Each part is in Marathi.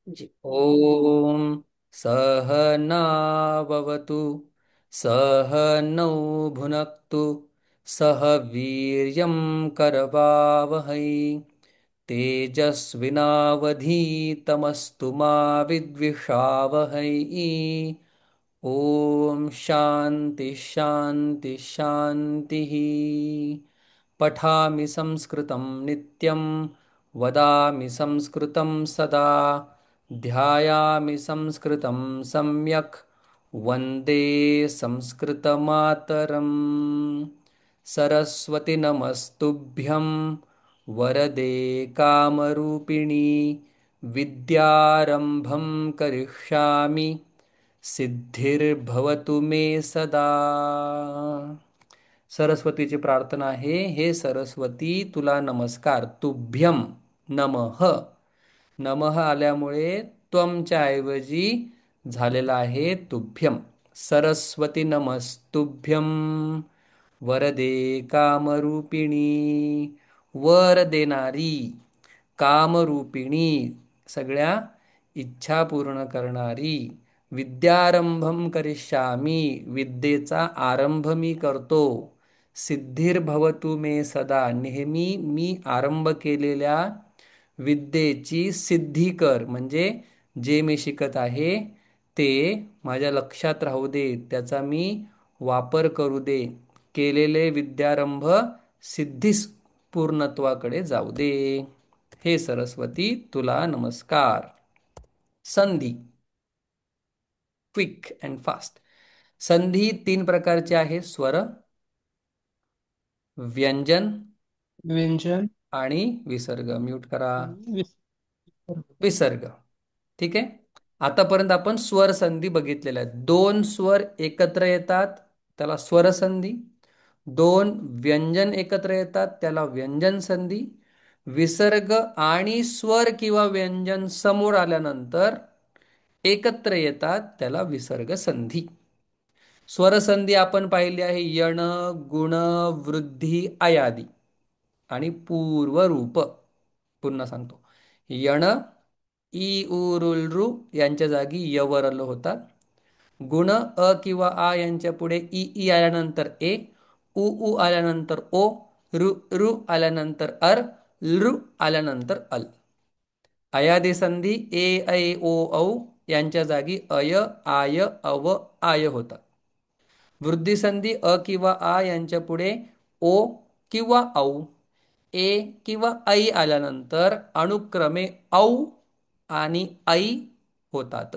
जी। ॐ सहनाववतु सहनौ भुनक्तु सह वीर्यं करवावहै तेजस्विनावधीतमस्तु मा विद्विषावहै। ॐ शान्ति शान्ति शान्तिः। पठामि संस्कृतं नित्यं वदामि संस्कृतं सदा ध्यायामि संस्कृतं सम्यक् वन्दे संस्कृतमातरम्। सरस्वति नमस्तुभ्यं वरदे कामरूपिणी विद्यारम्भं करिष्यामि सिद्धिर्भवतु मे सदा। सरस्वतीची प्रार्थना आहे, हे सरस्वती तुला नमस्कार. तुभ्यम नमः. नमः आल्यामुळे त्वमच्या ऐवजी झालेला आहे तुभ्यम. सरस्वती नमस्तुभ्यम वरदे कामरूपिणी. वर देणारी, कामरूपिणी, सगळ्या इच्छा पूर्ण करणारी. विद्यारंभम करिष्यामी, विद्येचा आरंभ मी करतो. सिद्धिर्भवतु मे सदा, नेहमी मी आरंभ केलेल्या विद्येची सिद्धी कर. म्हणजे जे मी शिकत आहे ते माझ्या लक्षात राहू दे, त्याचा मी वापर करू दे. केलेले विद्यारंभ सिद्धीस पूर्णत्वाकडे जाऊ दे. हे सरस्वती तुला नमस्कार. संधी, क्विक अँड फास्ट. संधी तीन प्रकारचे आहे: स्वर, व्यंजन व्यंजन आणि विसर्ग. म्यूट करा. आणि विसर्ग. विसर्ग. ठीक आहे. आतापर्यंत आपण स्वर संधी बघितलेल्या आहेत. दोन स्वर एकत्र येतात त्याला स्वर संधी. दोन व्यंजन एकत्र येतात त्याला व्यंजन संधी. विसर्ग आणि स्वर किंवा व्यंजन समोर आल्यानंतर एकत्र येतात त्याला विसर्ग संधी. स्वरसंधी आपण पाहिली आहे: यण, गुण, वृद्धी, अयादी आणि पूर्वरूप. पुन्हा सांगतो: यण, इ उ रुल रू यांच्या जागी यवरल होतात. गुण अ किंवा आ यांच्या पुढे इ ई आल्यानंतर ए, उ उ आल्यानंतर ओ, रू रू आल्यानंतर अर, लृ आल्यानंतर अल. अयादी संधी ए ऐ ओ औ यांच्या जागी अय, आय, अव, आय होतात. वृद्धी संधी अ किंवा आ यांच्या पुढे ओ किंवा औ, ए किंवा ऐ आल्यानंतर अनुक्रमे औ आणि ऐ होतात.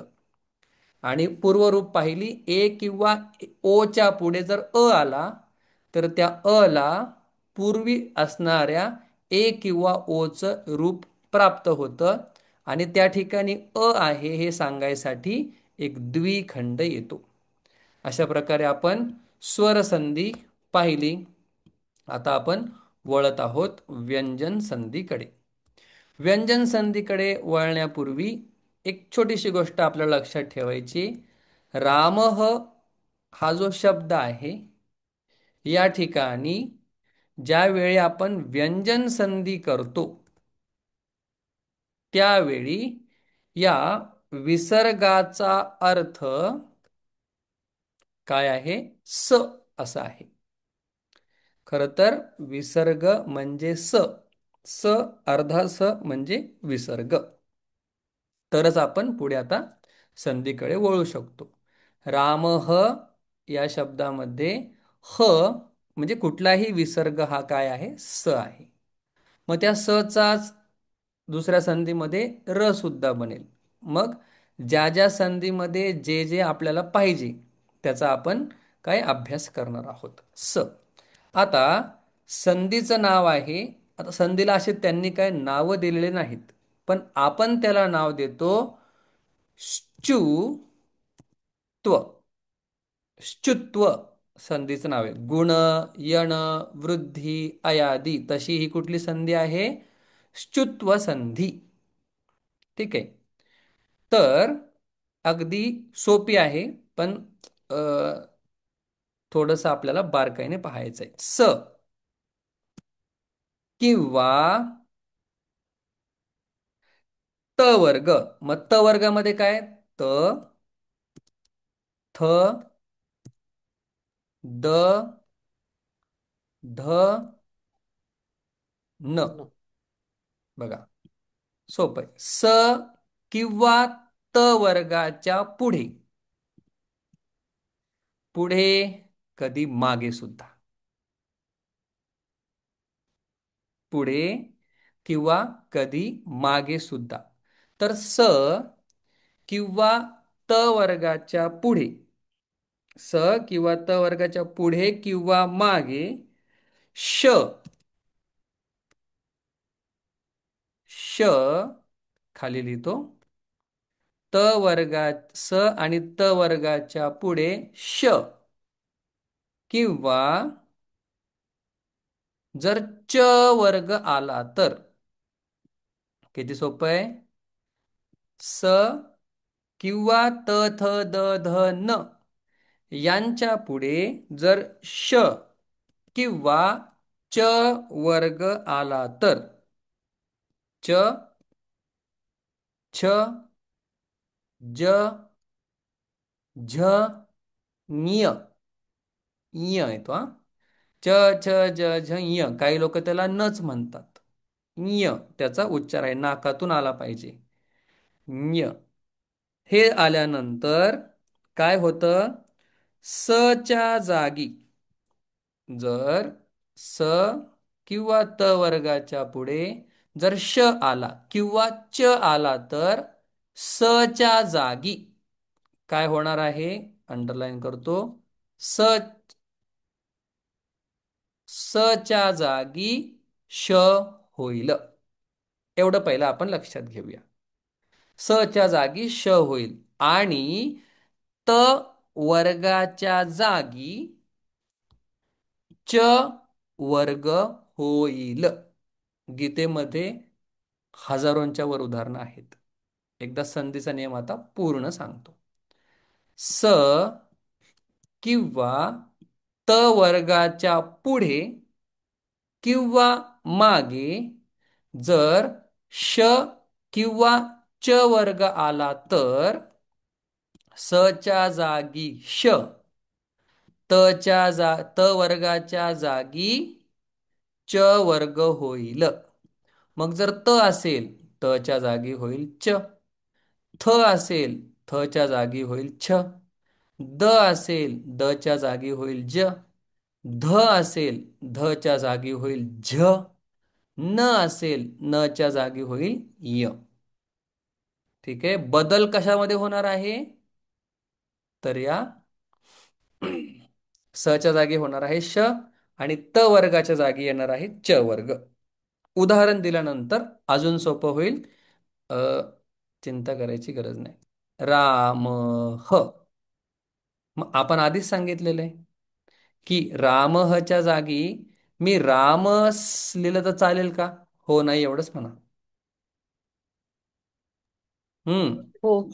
आणि पूर्वरूप पाहिली: ए किंवा ओच्या पुढे जर अ आला तर त्या अ ला पूर्वी असणाऱ्या ए किंवा ओचं रूप प्राप्त होतं आणि त्या ठिकाणी अ आहे हे सांगायसाठी एक द्विखंड येतो. अशा प्रकारे आपण स्वरसंधी पाहिली. आता आपण वळत आहोत व्यंजन संधीकडे. व्यंजन संधीकडे वळण्यापूर्वी एक छोटीशी गोष्ट आपल्या लक्षात ठेवायची: रामः हा जो शब्द आहे या ठिकाणी ज्यावेळी आपण व्यंजन संधी करतो त्यावेळी या विसर्गाचा अर्थ काय आहे? स असा आहे. खरं तर विसर्ग म्हणजे स. स अर्धा स म्हणजे विसर्ग. तरच आपण पुढे आता संधीकडे वळू शकतो. रामः या शब्दामध्ये ह म्हणजे कुठलाही विसर्ग हा काय आहे? स आहे. मग त्या स चाच दुसऱ्या संधीमध्ये र सुद्धा बनेल. मग ज्या ज्या संधीमध्ये जे जे आपल्याला पाहिजे त्याचा आपण काय अभ्यास करणार आहोत. स. आता संधीचं नाव आहे. आता संधीला असे त्यांनी काय नावं दिलेले नाहीत, पण आपण त्याला नाव देतो श्चुत्व. श्चुत्व संधीचं नाव आहे. गुण, यण, वृद्धी, अयादी तशी ही कुठली संधी आहे? श्चुत्व संधी. ठीक आहे. तर अगदी सोपी आहे, पण थोडंसं आपल्याला बारकाईने पाहायचं आहे. स किंवा त वर्ग. मग त वर्गामध्ये काय? त, थ, द, ध, न. न. बघा, सोपं आहे. स किंवा त वर्गाच्या पुढे, पुढे कधी मागे सुद्धा, पुढे किंवा कधी मागे सुद्धा. तर स किंवा त वर्गाच्या पुढे, स किंवा त वर्गाच्या पुढे किंवा मागे श, श खाली लिहितो. त वर्गात स आणि त वर्गाच्या पुढे श किंवा जर च वर्ग आला तर, किती सोपं आहे. स किंवा त, थ, द, ध, न यांच्या पुढे जर श किंवा च वर्ग आला तर, च, छ, ज, झ, ञ, ञ येतो हा. च, छ, ज, झ, ञ. काही लोक त्याला नच म्हणतात. ञ त्याचा उच्चार आहे, नाकातून आला पाहिजे. ञ हे आल्यानंतर काय होतं? स च्या जागी जर स किंवा त वर्गाच्या पुढे जर श आला किंवा च आला तर स च्या जागी काय होणार आहे? अंडरलाईन करतो. स, स च्या जागी श होईल. एवढं पहिलं आपण लक्षात घेऊया. स च्या जागी श होईल आणि त वर्गाच्या जागी च वर्ग होईल. गीतेमध्ये हजारोंच्या वर उदाहरणं आहेत. एकदा संधीचा नियम आता पूर्ण सांगतो. स किंवा त वर्गाच्या पुढे किंवा मागे जर श किंवा च वर्ग आला तर स च्या जागी श, त वर्गाच्या जागी च वर्ग होईल. मग जर त असेल त च्या जागी होईल च, थ असेल थ च्या जागी होईल छ, द असेल द च्या जागी होईल ज, ध असेल ध च्या जागी होईल झ, न असेल न च्या जागी होईल य. ठीक आहे. बदल कशामध्ये होणार आहे? तर या स च्या जागी होणार आहे श आणि त वर्गाच्या जागी येणार आहे च वर्ग. उदाहरण दिल्यानंतर अजून सोपं होईल. अ, चिंता करायची गरज नाही. राम ह. मग आपण आधीच सांगितलेलं आहे की राम ह च्या जागी मी रामस लिहिलं तर चालेल का? हो नाही एवढंच म्हणा. हो.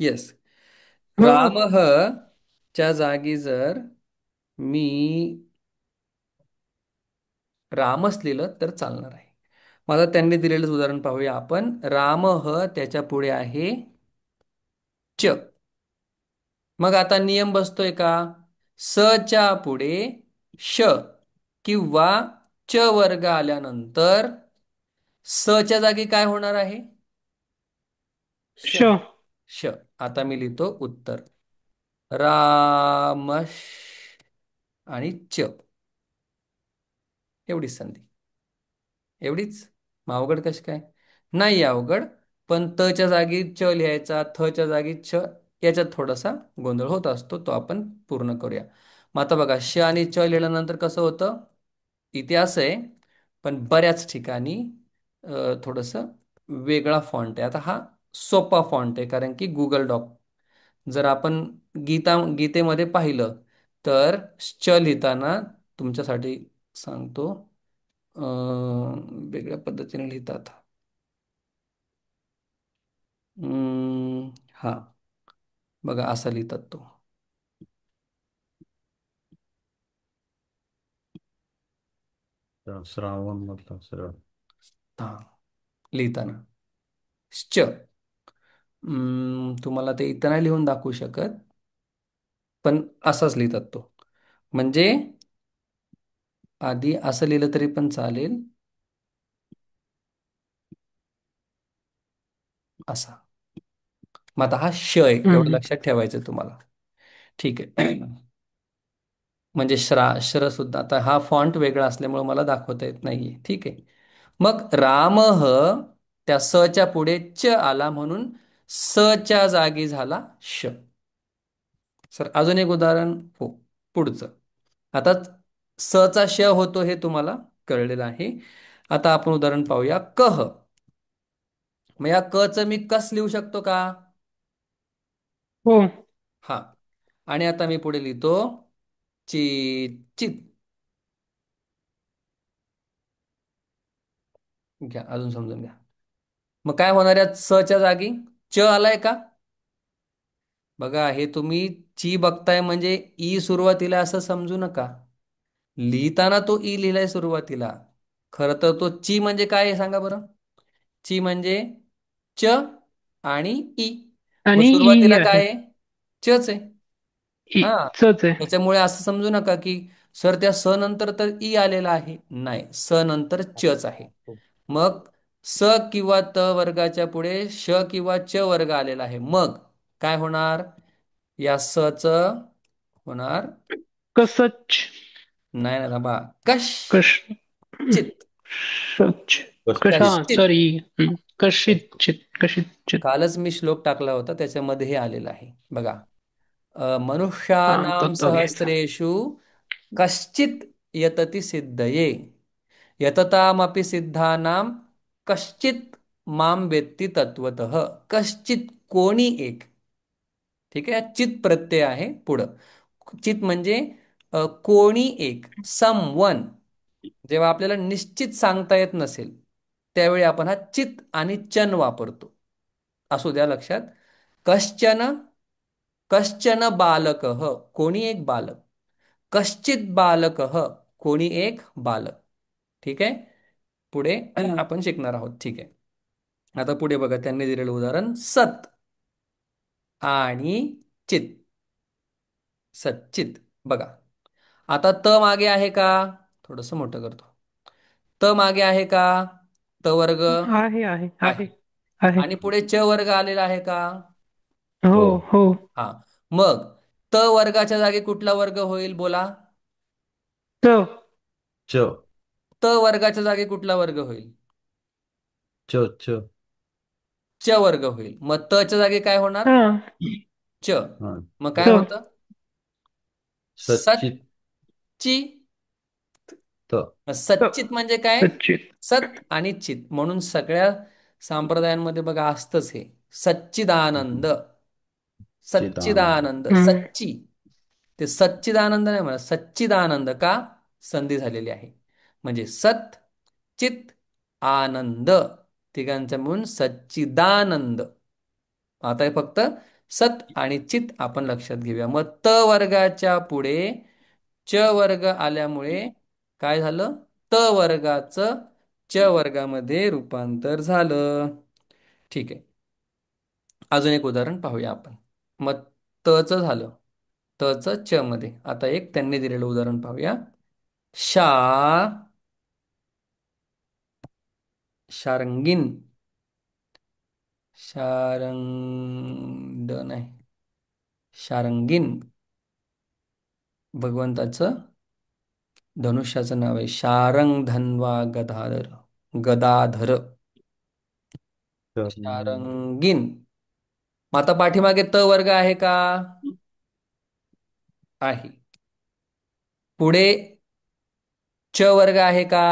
येस. हो. राम ह च्या जागी जर मी रामच लिहिलं तर चालणार आहे. मला त्यांनी दिलेलं उदाहरण पाहूया आपण. राम ह त्याच्या पुढे आहे च. मग आता नियम बसतोय का? स च्या पुढे श किंवा च वर्ग आल्यानंतर स च्या जागी काय होणार आहे? श. श. आता मी लिहितो उत्तर. रामश आणि च. एवढीच संधी. एवढीच. मग अवघड कशी काय? नाही अवघड, पण त च्या जागी च लिहायचा, थ च्या जागी छ, याच्यात थोडासा गोंधळ होत असतो. तो आपण पूर्ण करूया. मग आता बघा, श आणि च लिहिल्यानंतर कसं होतं? इथे असं आहे, पण बऱ्याच ठिकाणी थोडंसं वेगळा फॉन्ट आहे. आता हा सोपा फॉन्ट आहे, कारण की गुगल डॉक. जर आपण गीतेमध्ये पाहिलं तर च लिहिताना तुमच्यासाठी सांगतो, वेगळ्या पद्धतीने लिहितात. हा बघा, असा लिहितात तो. श्रावण मधला सरळ. हा लिहिताना च. तुम्हाला ते इथं नाही लिहून दाखवू शकत, पण असाच लिहितात तो. म्हणजे आधी असं लिहिलं तरी पण चालेल, असा. मग आता हा श आहे, एवढं हम्म. लक्षात ठेवायचं तुम्हाला. ठीक आहे. म्हणजे श्र सुद्धा, आता हा फॉन्ट वेगळा असल्यामुळे मला दाखवता येत नाहीये. ठीक आहे. मग रामः, त्या स च्या पुढे च आला म्हणून स च्या जागी झाला श. सर अजून एक उदाहरण. हो, पुढचं. आता स चा श होतो हे तुम्हाला कळलेलं आहे. आता आपण उदाहरण पाहूया. कह. मग या क च मी कस लिहू शकतो का? हो. हा. आणि आता मी पुढे लिहितो ची, चित. घ्या, अजून समजून घ्या. मग काय होणार आहे स च्या जागी च आलाय का? बघा, हे तुम्ही ची बघताय म्हणजे ई सुरुवातीला असं समजू नका. लिहिताना तो ई लिहिलाय सुरुवातीला. खरं तर तो ची म्हणजे काय आहे सांगा बरं? ची म्हणजे च आणि ई. मग आणि ई सुरुवातीला आहे. काय आहे? चच आहे. ई हा. चच आहे. त्याच्यामुळे असं समजू नका की सर त्या स नंतर तर ई आलेला आहे. नाही, स नंतर चच आहे. मग स किंवा त वर्गाच्या पुढे श किंवा च वर्ग आलेला आहे. मग काय होणार? या स च होणार. कसच. नाही ना, थांबा. कश, कश. चित. सच. कशा, कश्चित. सॉरी. कशित चित, कशित चित. कालच मी श्लोक टाकला होता, त्याच्यामध्ये हे आलेलं आहे बघा. हा, मनुष्याणाम तो घ्यायचा. सहस्रेषु कश्चित यतती सिद्धये, यततामपि सिद्धानां कश्चित माम वेत्ती तत्वतः. कश्चित, कोणी एक. ठीक आहे. चित प्रत्यय आहे पुढं. चित म्हणजे कोणी एक, सम वन. जेव्हा आपल्याला निश्चित सांगता येत नसेल त्यावेळी आपण हा चित आणि चन वापरतो. असू द्या लक्षात. कश्चन, कश्चन बालकः, कोणी एक बालक. कश्चित बालकः, कोणी एक बालक. ठीक आहे. पुढे आपण शिकणार आहोत. ठीक आहे. आता पुढे बघा, त्यांनी दिलेलं उदाहरण सत आणि चित. सच्चित. बघा, आता त मागे आहे का? थोडस मोठं करतो. त मागे आहे का? त वर्ग आहे, आहे, आहे, आहे. आहे. आणि पुढे च वर्ग आलेला आहे का? हो, हो. हो. हा. मग त वर्गाच्या जागी कुठला वर्ग होईल बोला? त. च त वर्गाच्या जागी कुठला वर्ग होईल? च च च वर्ग होईल. मग त च्या जागी काय होणार? हा. च. हा. मग च काय त. होतं? सच्चित सच्ची. त त. सच्चित म्हणजे काय? सच्चित. सत आणि चित. म्हणून सगळ्या संप्रदायांमध्ये बघा असतंच हे. सच्चिदानंद. चिदानंद. सच्चिदानंद, हम्म. सच्ची. ते सच्चिदानंद नाही म्हणा, सच्चिदानंद का? संधी झालेली आहे. म्हणजे सत, चित, आनंद, तिघांचा मिळून सच्चिदानंद. आता हे फक्त सत आणि चित आपण लक्षात घेऊया. मग त वर्गाच्या पुढे च वर्ग आल्यामुळे काय झालं? त वर्गाचं च वर्गामध्ये रूपांतर झालं. ठीक आहे. अजून एक उदाहरण पाहूया आपण. मग तच झालं. तच च मध्ये. आता एक त्यांनी दिलेलं उदाहरण पाहूया. शा, शारंगीन. शारंग नाही, शारंगीन. भगवंताचं धनुष्याचं नाव आहे. शारंग धन्वा गदाधर. गदाधर. तर शारंगीन. मग आता पाठीमागे त वर्ग आहे का? आहे. पुढे च वर्ग आहे का?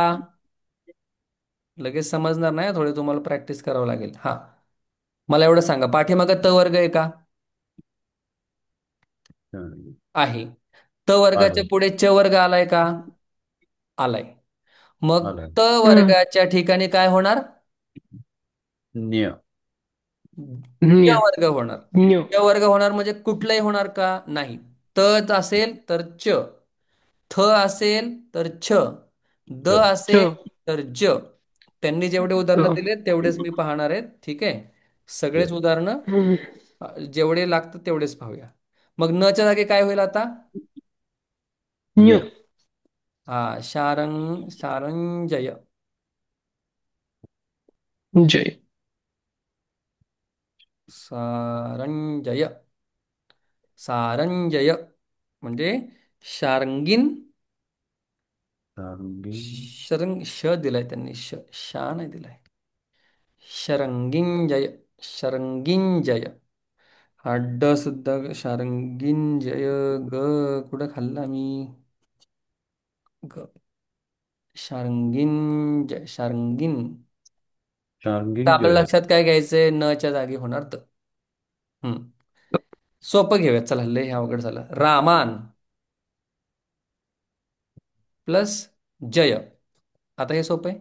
लगेच समजणार नाही, थोडे तुम्हाला प्रॅक्टिस करावं लागेल. हा. मला एवढं सांगा, पाठीमागे त वर्ग आहे का? आहे. त आहे. वर्गाच्या पुढे च वर्ग आलाय का? आलाय. मग आलाय. त हम्म. वर्गाच्या ठिकाणी काय होणार? न्य च न्य. वर्ग होणार. न्य. च वर्ग होणार म्हणजे कुठलंही होणार का? नाही. त असेल तर च, थ असेल तर छ, द च. असेल तर ज, त्यांनी जेवढे हो. उदाहरणं दिले तेवढेच मी पाहणार आहेत. ठीक आहे. सगळेच Yes. उदाहरणं हम्म. जेवढे लागतात तेवढेच पाहूया. मग नच्या जागी काय होईल आता? न्य. न्य. हा, शारंजय. जय. सारंजय. सारंजय म्हणजे शारंगीन. Sarangin. श दिलाय त्यांनी, शा नाही दिलाय. शरंगीन शरंगीन हा ड सुद्धा शारंगीन जय. ग कुठं खाल्ला मी? ग शारंगीन शारंगीन. तर Sarangin आपल्या Jaya. लक्षात काय घ्यायचंय? न च्या जागी होणार तर. हम्म सोपं घेऊयात, चला लय हे अवघड झालं. रामान प्लस जय. आता हे सोपं आहे.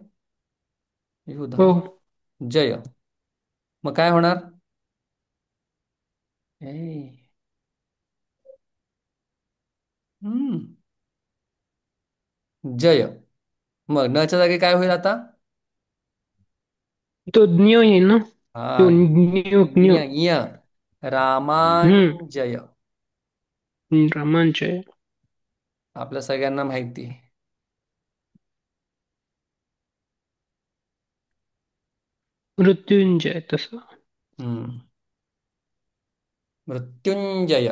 हो. युधा जय. मग काय होणार? ए, हम्म जय. मग न च्या जागी काय होईल आता? तो न्यू येईल ना. हा, तो न्यू न्यू. य. हम्म. रामांजय. रामांजय. आपल्या सगळ्यांना माहिती आहे. मृत्युंजय तसं. हम्म मृत्युंजय.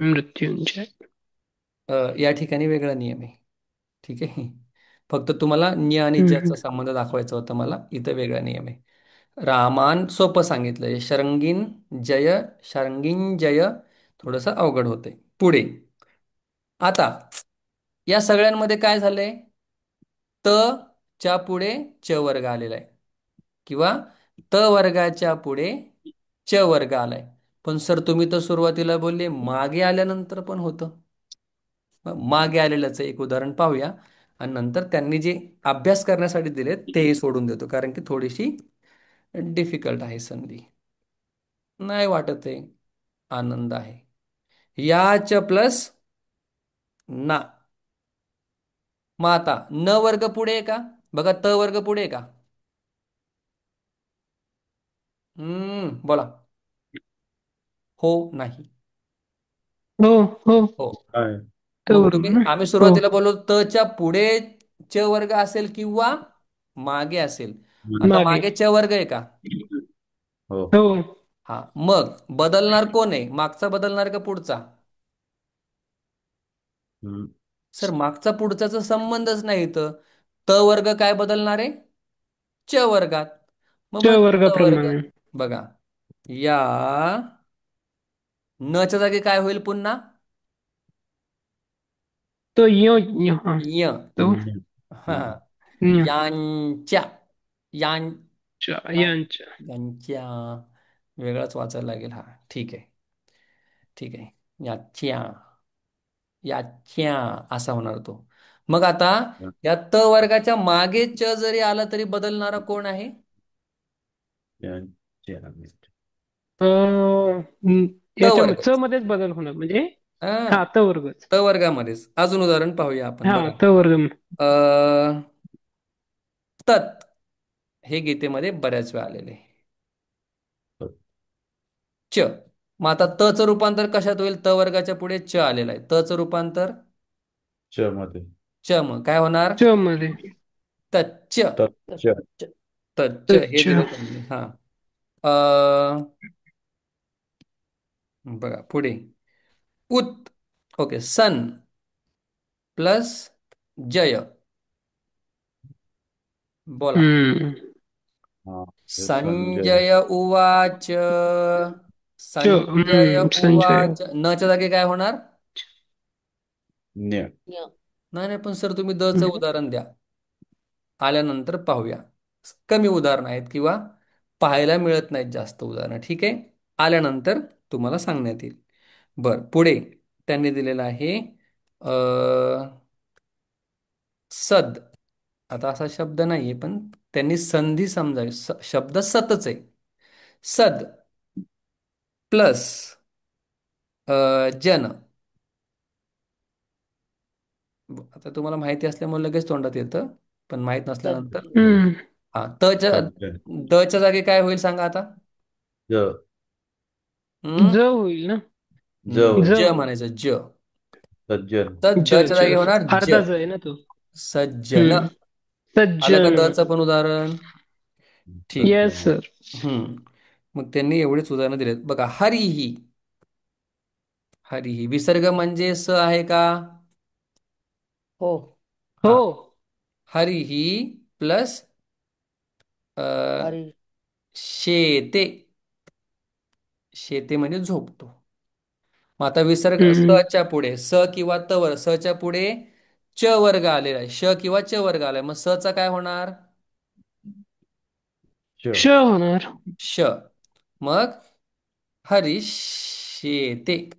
मृत्युंजय. या ठिकाणी वेगळा नियम आहे. ठीक आहे. फक्त तुम्हाला न्य आणि हम्म. जचा संबंध दाखवायचा होता मला. इथं वेगळा नियम आहे. रामान सोपं सांगितलंय. शरंगीन जय. शरंगीन जय थोडंसं अवघड होतंय. पुढे आता या सगळ्यांमध्ये काय झालंय? त च्या पुढे च वर्ग आलेला आहे, किंवा त वर्गाच्या पुढे च वर्ग आलाय. पण सर तुम्ही तर सुरुवातीला बोलले मागे आल्यानंतर पण होतं. मग मागे आलेल्याचं एक उदाहरण पाहूया, आणि नंतर त्यांनी जे अभ्यास करण्यासाठी दिले तेही सोडून देतो, कारण की थोडीशी डिफिकल्ट आहे संधी. नाही वाटत आहे? आनंद आहे. याच प्लस ना. मग आता न वर्ग पुढे आहे का? बघा, त वर्ग पुढे आहे का? बोला. हो, नाही. हो. हो. हो. Hi. मग तवरून तुम्ही, ना. आम्ही हो. सुरुवातीला बोललो त च्या पुढे च वर्ग असेल किंवा मागे असेल. आता Magi. मागे. मागे च वर्ग आहे का? Oh. हो. हा, मग बदलणार कोण आहे? मागचा बदलणार का पुढचा? Mm. सर मागचा पुढचाचा संबंधच नाही इथं. त वर्ग काय बदलणार आहे? च वर्गात. मग च म्हणतो त वर्ग. वर्गाप्रमाणे. बघा, या न च्या जागी काय होईल पुन्हा? तो यो हा. य. तो Nya. हा, Mm. न्य. यांच्या. यां यांच्या. यांच्या वेगळाच वाचायला लागेल हा. ठीक आहे. ठीक आहे. याच्या. याच्या असा होणार तो. मग आता या त वर्गाच्या मागे च जरी आला तरी बदलणारा कोण आहे? Yeah. Yeah. अ, त याच्यामध्ये च वर्गच. मध्येच बदल होणार म्हणजे. हा, हा, त वर्गच. त वर्गामध्येच. अजून उदाहरण पाहूया आपण. हा, बघा, त वर्ग. अ तत् हे गीतेमध्ये बऱ्याच वेळा आलेले आहे. च. मग आता त चं रूपांतर कशात होईल? त वर्गाच्या पुढे च आलेला आहे. त चं रूपांतर Ch मध्ये. च. मग काय होणार? च मध्ये. तच्च. Ch. तच्च. तच्च हे अच्छा. दिलं त्यांनी. हा. अ बघा पुढे. उत. ओके. सन प्लस जय. बोला. हम्म. हा. हे संजय. संजय उवाच. संजय संचय. उवाच. न च्या जागी काय होणार? Nya. नाही नाही, पण सर तुम्ही द चं उदाहरण द्या. आल्यानंतर पाहूया. कमी उदाहरणं आहेत किंवा पाहायला मिळत नाहीत जास्त उदाहरणं. ठीक आहे. आल्यानंतर तुम्हाला सांगण्यात येईल. बर, पुढे त्यांनी दिलेलं आहे सद. आता असा शब्द नाहीये, पण त्यांनी संधी समजावी. शब्द सतच आहे. सद प्लस जन. आता तुम्हाला माहिती असल्यामुळे लगेच तोंडात येतं, पण माहित नसल्यानंतर. ज हम्म. हा तच्या सज्जन. दच्या जागी काय होईल सांगा आता. ज हम्म ज होईल ना. ज ज ज होईल. म्हणायचं ज. सज्जन. तर ज दच्या जागी ज होणार ज. अर्धा ज आहे ना तो. सज्जन. हम्म. आलं का सज्जन. दचं पण उदाहरण. ठीक. Yes sir. हम्म. मग त्यांनी एवढीच उदाहरणं दिलेत बघा. हरिही. हरिही विसर्ग म्हणजे स आहे का. हो. हा. हो. हरिही प्लस हरी. शेते. शेते म्हणजे झोपतो. मग आता विसर्ग हम्म. च्या पुढे स किंवा त वर च्या पुढे च वर्ग आलेला आहे. श किंवा च वर्ग आलाय. मग चा काय होणार. श च होणार. श. मग हरीश शेते.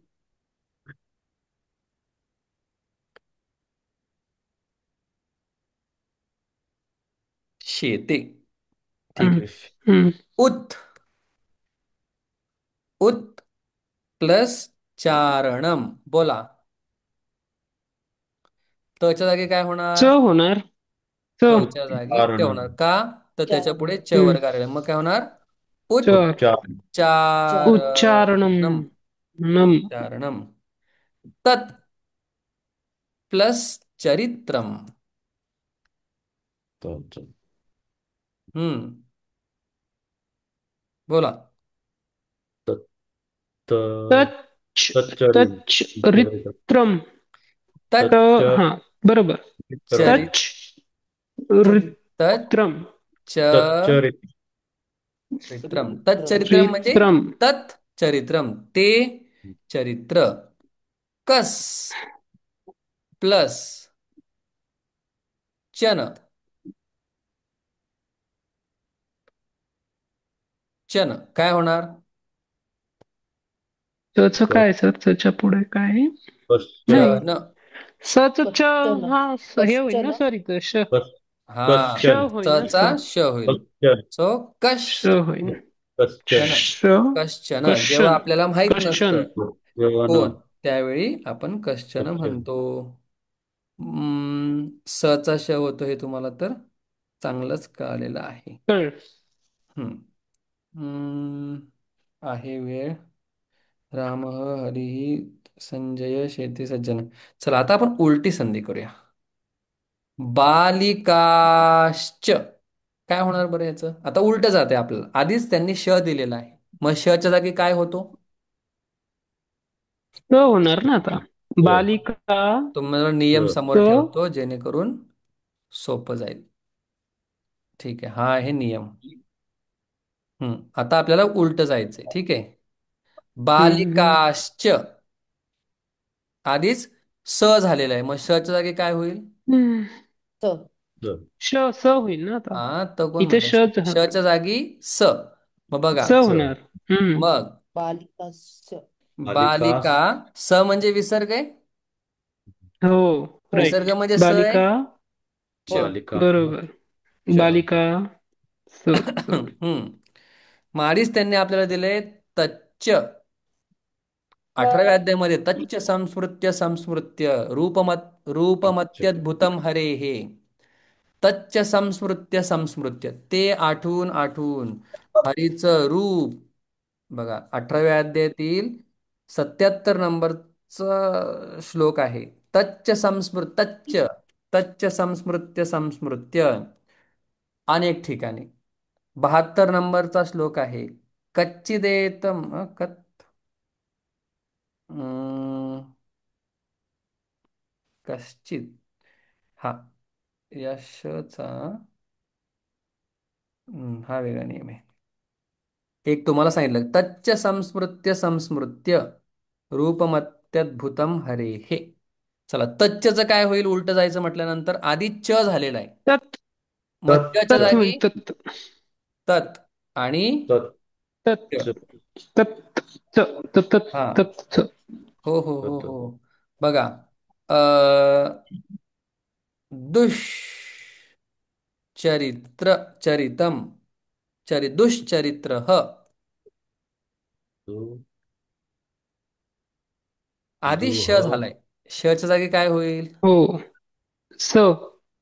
शेते. ठीक हम्म. आहे. हम्म. उत. उत प्लस चारणम. बोला. च्या जागी काय च होणार. होणार. च. च्या जागी च कारण होणार का. तर त्याच्या चारण. पुढे च हम्म. वर्ग आलेला आहे. मग काय होणार. च. चारण. उच्चारणम. उच्चारणम. नम. उच्चारणम. तत् प्लस चरित्रम. त हम्म. बोला. त तच्. तच्चरी तच् रित्रम. त. तत् हा. बरोबर. तच्चरित्रम. चरित तच् चरित्र. रित्रम. तच्चरित्रम. रित्रम. तच्चरित्रम म्हणजे रित्रम. तत् चरित्रम ते चरित्र. कस प्लस चन. चन काय होणार. च काय सर त्याच्या पुढे काय आहे? नाही. चन. सच च. कश्चन. हा हे होईल ना कश्चन. सर इथं श. हा. श क्वेश्चन. होईल ना चा श. श होईल. क्वेश्चन. सो कश. श होईल. शन. श. कश्चन जेव्हा क्वेश्चन. आपल्याला माहित क्वेश्चन. नसतं कोण त्यावेळी आपण कश्चन म्हणतो. चा श होतो हे तुम्हाला तर चांगलंच कळालेलं आहे. कळ. हम्म. आहे वेळ. राम हरी संजय शेती सज्जन. चला आता आपण उलटी संधी करूया. बालिकाश्च काय होणार बरं याचं. आता उलट जाते आपल्याला. आधीच त्यांनी श दिलेला आहे. मग च्या जागी काय होतो. स होणार ना आता. बालिका. तुम्हाला नियम स. समोर ठेवतो जेणेकरून सोपं जाईल. ठीक आहे. हा आहे नियम. आता आपल्याला उलट जायचंय. ठीक आहे. हम्म. बालिकाश्च आधीच स झालेला आहे. मग च्या जागी काय होईल. हम्म. त. श स होईल ना आता. हा तर कोण इथे म्हणलं. शच च्या जागी स. मग बघा. स होणार. हम्म. मग बालिकास्य. बालिका. बालिका स म्हणजे विसर्ग आहे. हो. विसर्ग राईट. म्हणजे स आहे. बालिका. हो. बालिका बरोबर. च बालिका. स. स. मग आधीच त्यांनी आपल्याला दिले तच्च. 18व्या अध्यायामध्ये तच्च संस्मृत्य संस्मृत्य च रूपमत्यद्भुतम हरे हे. तच्च संस्मृत्य संस्मृत्य ते आठवून आठवून हरीचं रूप. बघा 18व्या अध्यायातील 77 नंबरचा श्लोक आहे. तच्च संस्मृत तच्च तच्च संस्मृत्य संस्मृत्य. अनेक ठिकाणी 72 नंबरचा श्लोक आहे. कच्चिदेतम कश्चित. हा यशचा हा वेगळा नियम आहे. एक तुम्हाला सांगितलं तच्च संस्मृत्य संस्मृत्य रूपमत्यद्भुतम हरे हे. चला तच्चचं काय होईल उलट जायचं म्हटल्यानंतर आधी च झालेला आहे. तत्. मग तत् च्या तत् जागी होईल तत्. तत् आणि तत् तत्. च तत्. च. तत्. हा. तत्. च. हो हो हो तत् हो. बघा अ दुष्चरित्र चरितम दुष्चरित्र दु आधी दुह श झालाय. च्या जागी काय होईल. हो. स.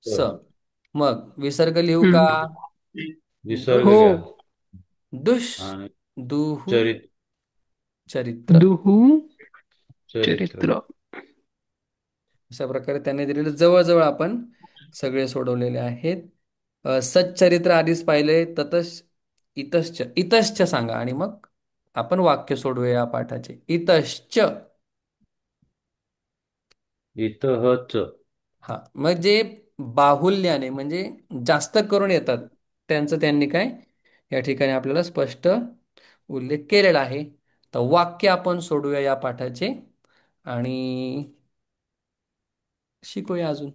स. मग विसर्ग लिहू का? हम्म. विसर्ग हो. घ्या. दुष, आणि दुहु, चरित चरित्र. दुहू चरित्र. चरित्र. अशा प्रकारे त्यांनी दिलेलं जवळजवळ आपण सगळे सोडवलेले आहेत. सच्चरित्र आधीच पाहिले. ततच, इतश्च, इतश्च सांगा आणि मग आपण वाक्य सोडवूया या पाठाचे. इतश्च. इतःच. हा, मग जे बाहुल्याने म्हणजे जास्त करून येतात त्यांचं त्यांनी काय या ठिकाणी आपल्याला स्पष्ट उल्लेख केलेला आहे. तर वाक्य आपण सोडूया या पाठाचे आणि शिकूया अजून.